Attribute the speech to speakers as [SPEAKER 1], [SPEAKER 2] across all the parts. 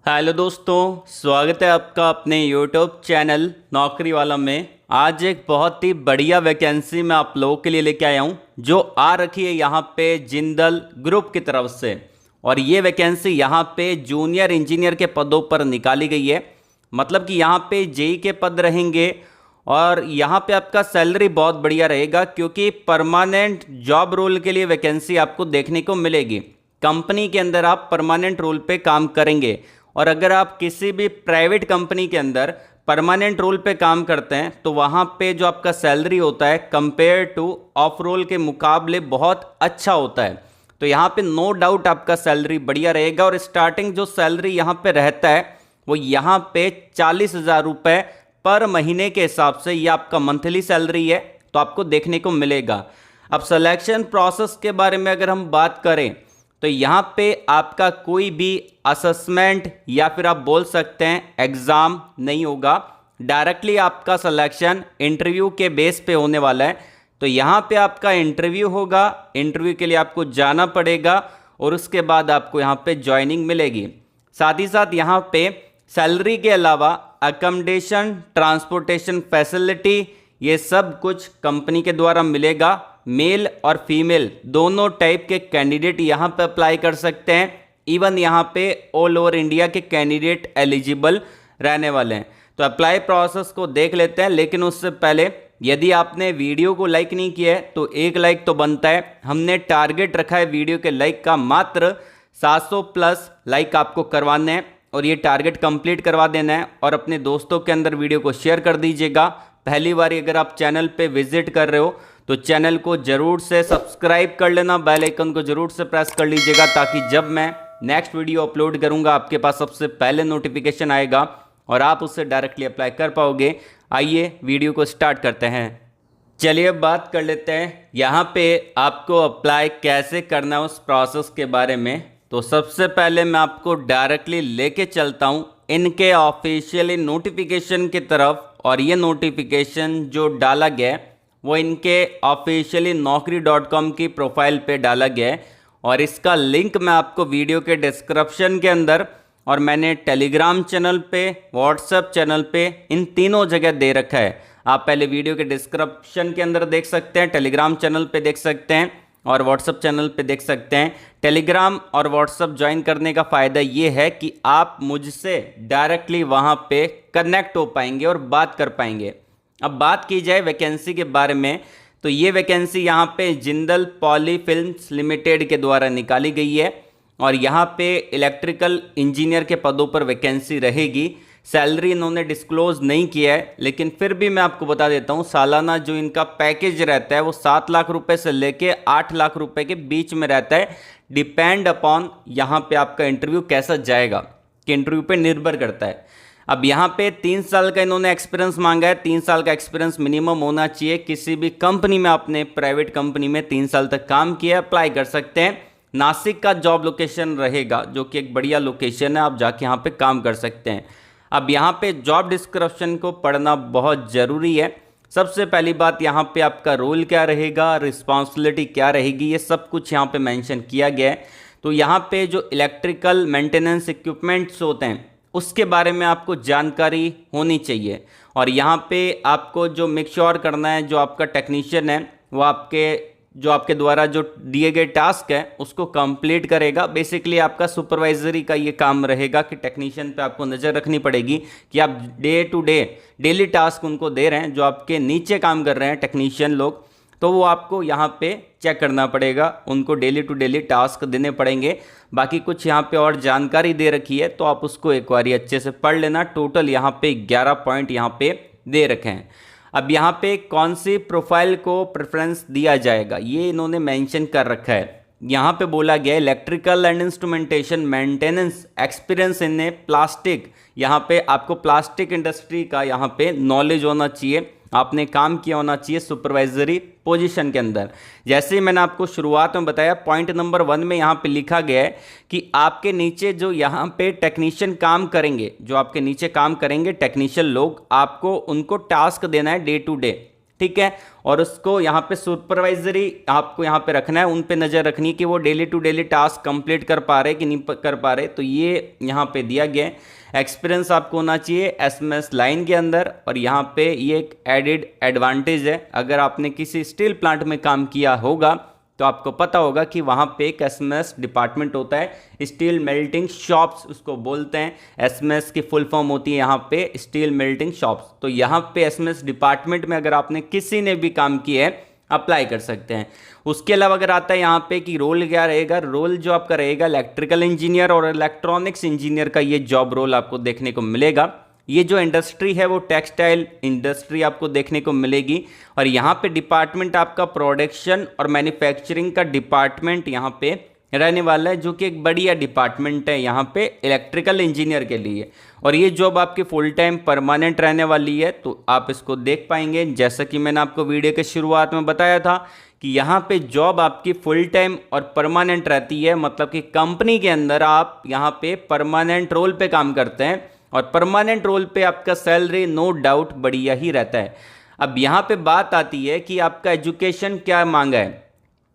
[SPEAKER 1] Hello दोस्तों, स्वागत है आपका अपने यूट्यूब चैनल नौकरी वाला में। आज एक बहुत ही बढ़िया वैकेंसी मैं आप लोगों के लिए लेके आया हूँ जो आ रखी है यहाँ पे जिंदल ग्रुप की तरफ से। और ये वैकेंसी यहाँ पे जूनियर इंजीनियर के पदों पर निकाली गई है। मतलब कि यहाँ पे जेई के पद रहेंगे और यहाँ पे आपका सैलरी बहुत बढ़िया रहेगा क्योंकि परमानेंट जॉब रोल के लिए वैकेंसी आपको देखने को मिलेगी। कंपनी के अंदर आप परमानेंट रोल पे काम करेंगे और अगर आप किसी भी प्राइवेट कंपनी के अंदर परमानेंट रोल पे काम करते हैं तो वहाँ पे जो आपका सैलरी होता है कंपेयर टू ऑफ रोल के मुकाबले बहुत अच्छा होता है। तो यहाँ पे नो डाउट आपका सैलरी बढ़िया रहेगा और स्टार्टिंग जो सैलरी यहाँ पे रहता है वो यहाँ पे 40,000 रुपये पर महीने के हिसाब से ये आपका मंथली सैलरी है तो आपको देखने को मिलेगा। अब सिलेक्शन प्रोसेस के बारे में अगर हम बात करें तो यहाँ पे आपका कोई भी असेसमेंट या फिर आप बोल सकते हैं एग्ज़ाम नहीं होगा। डायरेक्टली आपका सिलेक्शन इंटरव्यू के बेस पे होने वाला है। तो यहाँ पे आपका इंटरव्यू होगा, इंटरव्यू के लिए आपको जाना पड़ेगा और उसके बाद आपको यहाँ पे ज्वाइनिंग मिलेगी। साथ ही साथ यहाँ पे सैलरी के अलावा अकोमोडेशन, ट्रांसपोर्टेशन फैसिलिटी ये सब कुछ कंपनी के द्वारा मिलेगा। मेल और फीमेल दोनों टाइप के कैंडिडेट यहाँ पे अप्लाई कर सकते हैं। इवन यहाँ पे ऑल ओवर इंडिया के कैंडिडेट एलिजिबल रहने वाले हैं। तो अप्लाई प्रोसेस को देख लेते हैं, लेकिन उससे पहले यदि आपने वीडियो को लाइक नहीं किया है तो एक लाइक तो बनता है। हमने टारगेट रखा है वीडियो के लाइक का मात्र 700 प्लस लाइक आपको करवाने हैं और ये टारगेट कंप्लीट करवा देना है और अपने दोस्तों के अंदर वीडियो को शेयर कर दीजिएगा। पहली बार अगर आप चैनल पे विजिट कर रहे हो तो चैनल को जरूर से सब्सक्राइब कर लेना, बेल आइकन को जरूर से प्रेस कर लीजिएगा ताकि जब मैं नेक्स्ट वीडियो अपलोड करूंगा आपके पास सबसे पहले नोटिफिकेशन आएगा और आप उससे डायरेक्टली अप्लाई कर पाओगे। आइए वीडियो को स्टार्ट करते हैं। चलिए अब बात कर लेते हैं यहाँ पे आपको अप्लाई कैसे करना है उस प्रोसेस के बारे में। तो सबसे पहले मैं आपको डायरेक्टली लेके चलता हूँ इनके ऑफिशियली नोटिफिकेशन की तरफ। और ये नोटिफिकेशन जो डाला गया है वो इनके ऑफिशियली naukri.com की प्रोफाइल पे डाला गया है और इसका लिंक मैं आपको वीडियो के डिस्क्रिप्शन के अंदर और मैंने टेलीग्राम चैनल पे, व्हाट्सएप चैनल पे, इन तीनों जगह दे रखा है। आप पहले वीडियो के डिस्क्रिप्शन के अंदर देख सकते हैं, टेलीग्राम चैनल पे देख सकते हैं और व्हाट्सएप चैनल पे देख सकते हैं। टेलीग्राम और व्हाट्सएप ज्वाइन करने का फ़ायदा ये है कि आप मुझसे डायरेक्टली वहाँ पे कनेक्ट हो पाएंगे और बात कर पाएंगे। अब बात की जाए वैकेंसी के बारे में तो ये वैकेंसी यहाँ पे जिंदल पॉली फिल्म्स लिमिटेड के द्वारा निकाली गई है और यहाँ पे इलेक्ट्रिकल इंजीनियर के पदों पर वैकेंसी रहेगी। सैलरी इन्होंने डिस्क्लोज नहीं किया है, लेकिन फिर भी मैं आपको बता देता हूँ सालाना जो इनका पैकेज रहता है वो 7 लाख रुपए से लेके 8 लाख रुपए के बीच में रहता है। डिपेंड अपॉन यहाँ पे आपका इंटरव्यू कैसा जाएगा कि इंटरव्यू पे निर्भर करता है। अब यहाँ पे 3 साल का इन्होंने एक्सपीरियंस मांगा है। 3 साल का एक्सपीरियंस मिनिमम होना चाहिए। किसी भी कंपनी में आपने प्राइवेट कंपनी में 3 साल तक काम किया अप्लाई कर सकते हैं। नासिक का जॉब लोकेशन रहेगा जो कि एक बढ़िया लोकेशन है, आप जाके यहाँ पे काम कर सकते हैं। अब यहाँ पे जॉब डिस्क्रिप्शन को पढ़ना बहुत ज़रूरी है। सबसे पहली बात यहाँ पे आपका रोल क्या रहेगा, रिस्पॉन्सिबिलिटी क्या रहेगी, ये सब कुछ यहाँ पे मेंशन किया गया है। तो यहाँ पे जो इलेक्ट्रिकल मेंटेनेंस इक्विपमेंट्स होते हैं उसके बारे में आपको जानकारी होनी चाहिए और यहाँ पे आपको जो मेक श्योर करना है जो आपका टेक्नीशियन है वो आपके द्वारा जो दिए गए टास्क है उसको कंप्लीट करेगा। बेसिकली आपका सुपरवाइजरी का ये काम रहेगा कि टेक्नीशियन पे आपको नज़र रखनी पड़ेगी कि आप day to day daily task उनको दे रहे हैं। जो आपके नीचे काम कर रहे हैं टेक्नीशियन लोग तो वो आपको यहाँ पे चेक करना पड़ेगा, उनको डेली टू डेली टास्क देने पड़ेंगे। बाकी कुछ यहाँ पे और जानकारी दे रखी है तो आप उसको एक बार अच्छे से पढ़ लेना। टोटल यहाँ पे 11 पॉइंट यहाँ पे दे रखे हैं। अब यहाँ पे कौन सी प्रोफाइल को प्रेफरेंस दिया जाएगा ये इन्होंने मेंशन कर रखा है। यहाँ पे बोला गया electrical and instrumentation maintenance experience in plastic. यहाँ पे आपको प्लास्टिक इंडस्ट्री का यहाँ पे नॉलेज होना चाहिए, आपने काम किया होना चाहिए सुपरवाइजरी पोजीशन के अंदर। जैसे ही मैंने आपको शुरुआत में बताया पॉइंट नंबर 1 में यहाँ पे लिखा गया है कि आपके नीचे जो यहाँ पे टेक्नीशियन काम करेंगे, जो आपके नीचे काम करेंगे टेक्नीशियन लोग, आपको उनको टास्क देना है डे टू डे। ठीक है। और उसको यहाँ पे सुपरवाइजरी आपको यहाँ पे रखना है, उन पे नज़र रखनी है कि वो daily to daily task complete कर पा रहे कि नहीं कर पा रहे। तो ये यहाँ पे दिया गया है। एक्सपीरियंस आपको होना चाहिए एसएमएस लाइन के अंदर, और यहाँ पे ये एक एडिड एडवांटेज है, अगर आपने किसी स्टील प्लांट में काम किया होगा तो आपको पता होगा कि वहाँ पे एक एसएमएस डिपार्टमेंट होता है, स्टील मेल्टिंग शॉप्स उसको बोलते हैं। एसएमएस की फुल फॉर्म होती है यहाँ पे स्टील मेल्टिंग शॉप्स। तो यहाँ पे एसएमएस डिपार्टमेंट में अगर आपने किसी ने भी काम किया है अप्लाई कर सकते हैं। उसके अलावा अगर आता है यहाँ पे कि रोल क्या रहेगा, रोल जो आपका रहेगा इलेक्ट्रिकल इंजीनियर और इलेक्ट्रॉनिक्स इंजीनियर का ये जॉब रोल आपको देखने को मिलेगा। ये जो इंडस्ट्री है वो टेक्सटाइल इंडस्ट्री आपको देखने को मिलेगी, और यहाँ पे डिपार्टमेंट आपका प्रोडक्शन और मैन्युफैक्चरिंग का डिपार्टमेंट यहाँ पे रहने वाला है, जो कि एक बढ़िया डिपार्टमेंट है यहाँ पे इलेक्ट्रिकल इंजीनियर के लिए। और ये जॉब आपकी फुल टाइम परमानेंट रहने वाली है, तो आप इसको देख पाएंगे। जैसा कि मैंने आपको वीडियो के शुरुआत में बताया था कि यहाँ पे जॉब आपकी फुल टाइम और परमानेंट रहती है, मतलब कि कंपनी के अंदर आप यहाँ पे परमानेंट रोल पे काम करते हैं, और परमानेंट रोल पे आपका सैलरी नो डाउट बढ़िया ही रहता है। अब यहाँ पे बात आती है कि आपका एजुकेशन क्या मांगा है।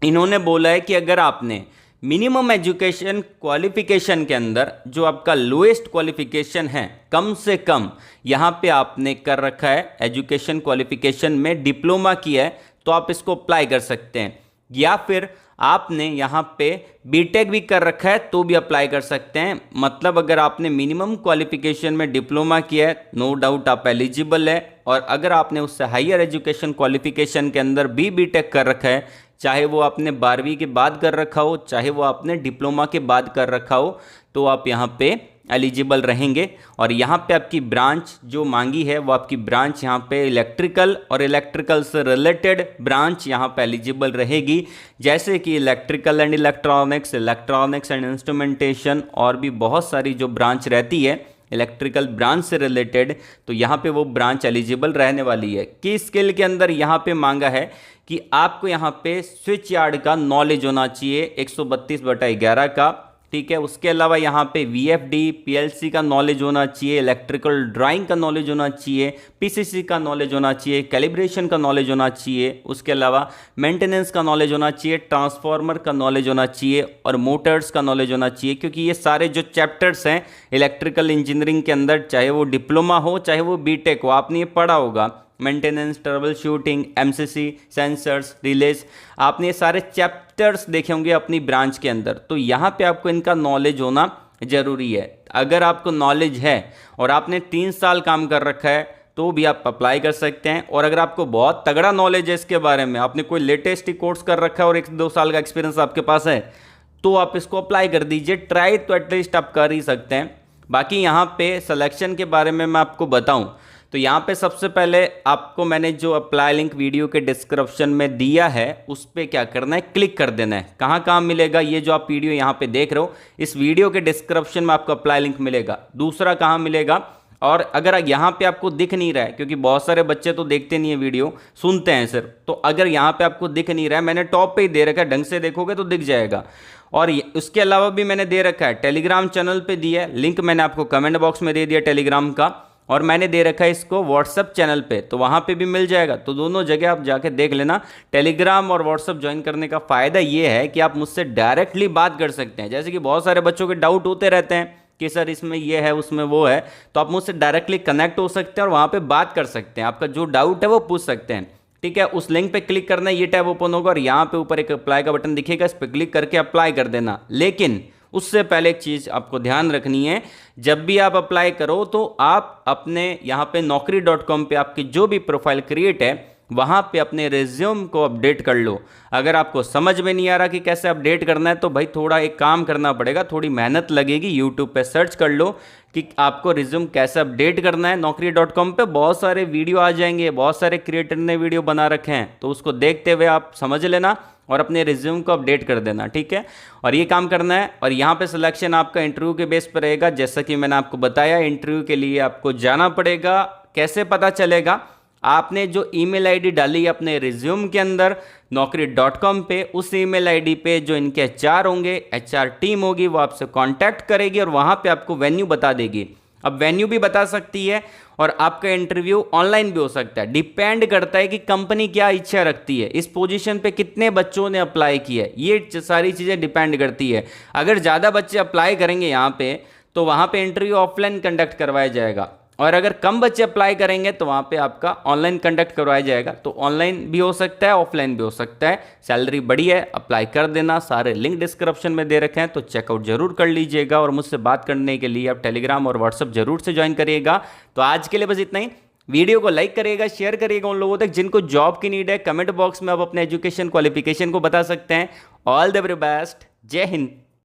[SPEAKER 1] इन्होंने बोला है कि अगर आपने मिनिमम एजुकेशन क्वालिफिकेशन के अंदर जो आपका लोएस्ट क्वालिफिकेशन है, कम से कम यहाँ पे आपने कर रखा है एजुकेशन क्वालिफिकेशन में डिप्लोमा किया है, तो आप इसको अप्लाई कर सकते हैं। या फिर आपने यहाँ पे बीटेक भी कर रखा है तो भी अप्लाई कर सकते हैं। मतलब अगर आपने मिनिमम क्वालिफिकेशन में डिप्लोमा किया है, नो डाउट आप एलिजिबल है। और अगर आपने उससे हायर एजुकेशन क्वालिफिकेशन के अंदर भी बीटेक कर रखा है, चाहे वो आपने 12वीं के बाद कर रखा हो, चाहे वो आपने डिप्लोमा के बाद कर रखा हो, तो आप यहाँ पे एलिजिबल रहेंगे। और यहाँ पे आपकी ब्रांच जो मांगी है वो आपकी ब्रांच यहाँ पे इलेक्ट्रिकल और इलेक्ट्रिकल से रिलेटेड ब्रांच यहाँ पे एलिजिबल रहेगी, जैसे कि electrical and electronics, electronics and instrumentation, और भी बहुत सारी जो ब्रांच रहती है इलेक्ट्रिकल ब्रांच से रिलेटेड, तो यहाँ पे वो ब्रांच एलिजिबल रहने वाली है। की स्किल के अंदर यहाँ पे मांगा है कि आपको यहाँ पे स्विच यार्ड का नॉलेज होना चाहिए 132/11 का, ठीक है। उसके अलावा यहाँ पे VFD PLC का नॉलेज होना चाहिए, इलेक्ट्रिकल ड्राइंग का नॉलेज होना चाहिए, PCC का नॉलेज होना चाहिए, कैलिब्रेशन का नॉलेज होना चाहिए, उसके अलावा मेंटेनेंस का नॉलेज होना चाहिए, ट्रांसफार्मर का नॉलेज होना चाहिए, और मोटर्स का नॉलेज होना चाहिए। क्योंकि ये सारे जो चैप्टर्स हैं इलेक्ट्रिकल इंजीनियरिंग के अंदर, चाहे वो डिप्लोमा हो चाहे वो बीटेक हो, आपने ये पढ़ा होगा, maintenance, trouble shooting, MCC, sensors, release, आपने ये सारे चैप्टर्स देखे होंगे अपनी ब्रांच के अंदर। तो यहाँ पे आपको इनका नॉलेज होना ज़रूरी है। अगर आपको नॉलेज है और आपने 3 साल काम कर रखा है तो भी आप अप्लाई कर सकते हैं। और अगर आपको बहुत तगड़ा नॉलेज है इसके बारे में, आपने कोई लेटेस्ट ही कोर्स कर रखा है और 1-2 साल का एक्सपीरियंस आपके पास है, तो आप इसको अप्लाई कर दीजिए। ट्राई तो एटलीस्ट आप कर ही सकते हैं। बाकी यहाँ पे सिलेक्शन के बारे में मैं आपको बताऊँ तो यहाँ पे सबसे पहले आपको मैंने जो अप्लाई लिंक वीडियो के डिस्क्रिप्शन में दिया है उस पर क्या करना है, क्लिक कर देना है। कहाँ कहाँ मिलेगा, ये जो आप वीडियो यहाँ पे देख रहे हो, इस वीडियो के डिस्क्रिप्शन में आपको अप्लाई लिंक मिलेगा। दूसरा कहाँ मिलेगा, और अगर यहाँ पे आपको दिख नहीं रहा है, क्योंकि बहुत सारे बच्चे तो देखते नहीं है वीडियो, सुनते हैं सिर्फ, तो अगर यहाँ पे आपको दिख नहीं रहा है, मैंने टॉप पे ही दे रखा है, ढंग से देखोगे तो दिख जाएगा। और उसके अलावा भी मैंने दे रखा है टेलीग्राम चैनल पे दिया है, लिंक मैंने आपको कमेंट बॉक्स में दे दिया टेलीग्राम का, और मैंने दे रखा है इसको व्हाट्सअप चैनल पे, तो वहाँ पे भी मिल जाएगा। तो दोनों जगह आप जाके देख लेना। टेलीग्राम और व्हाट्सअप ज्वाइन करने का फ़ायदा ये है कि आप मुझसे डायरेक्टली बात कर सकते हैं। जैसे कि बहुत सारे बच्चों के डाउट होते रहते हैं कि सर इसमें ये है उसमें वो है, तो आप मुझसे डायरेक्टली कनेक्ट हो सकते हैं और वहाँ पर बात कर सकते हैं। आपका जो डाउट है वो पूछ सकते हैं, ठीक है। उस लिंक पे क्लिक करना है, ये टैब ओपन होगा और यहाँ पे ऊपर एक अप्लाई का बटन दिखेगा, इस पर क्लिक करके अप्लाई कर देना। लेकिन उससे पहले एक चीज़ आपको ध्यान रखनी है, जब भी आप अप्लाई करो तो आप अपने यहाँ पे naukri.com पे आपकी जो भी प्रोफाइल क्रिएट है वहाँ पे अपने रिज्यूम को अपडेट कर लो। अगर आपको समझ में नहीं आ रहा कि कैसे अपडेट करना है तो भाई थोड़ा एक काम करना पड़ेगा, थोड़ी मेहनत लगेगी। यूट्यूब पे सर्च कर लो कि आपको रिज्यूम कैसे अपडेट करना है। naukri.com पे बहुत सारे वीडियो आ जाएंगे, बहुत सारे क्रिएटर ने वीडियो बना रखे हैं, तो उसको देखते हुए आप समझ लेना और अपने रिज्यूम को अपडेट कर देना, ठीक है। और ये काम करना है। और यहाँ पे सिलेक्शन आपका इंटरव्यू के बेस पर रहेगा। जैसा कि मैंने आपको बताया, इंटरव्यू के लिए आपको जाना पड़ेगा। कैसे पता चलेगा, आपने जो ईमेल आईडी डाली है अपने रिज्यूम के अंदर naukri.com पे, उस ईमेल आईडी पे जो इनके HR होंगे, HR टीम होगी, वो आपसे कांटेक्ट करेगी और वहाँ पे आपको वेन्यू बता देगी। अब वेन्यू भी बता सकती है और आपका इंटरव्यू ऑनलाइन भी हो सकता है। डिपेंड करता है कि कंपनी क्या इच्छा रखती है, इस पोजीशन पे कितने बच्चों ने अप्लाई किया है, ये सारी चीज़ें डिपेंड करती है। अगर ज़्यादा बच्चे अप्लाई करेंगे यहाँ पे तो वहाँ पे इंटरव्यू ऑफलाइन कंडक्ट करवाया जाएगा, और अगर कम बच्चे अप्लाई करेंगे तो वहाँ पे आपका ऑनलाइन कंडक्ट करवाया जाएगा। तो ऑनलाइन भी हो सकता है, ऑफलाइन भी हो सकता है। सैलरी बड़ी है, अप्लाई कर देना। सारे लिंक डिस्क्रिप्शन में दे रखे हैं, तो चेकआउट जरूर कर लीजिएगा। और मुझसे बात करने के लिए आप टेलीग्राम और व्हाट्सअप जरूर से ज्वाइन करिएगा। तो आज के लिए बस इतना ही। वीडियो को लाइक करिएगा, शेयर करिएगा उन लोगों तक जिनको जॉब की नीड है। कमेंट बॉक्स में आप अपने एजुकेशन क्वालिफिकेशन को बता सकते हैं। All the very best. जय हिंद।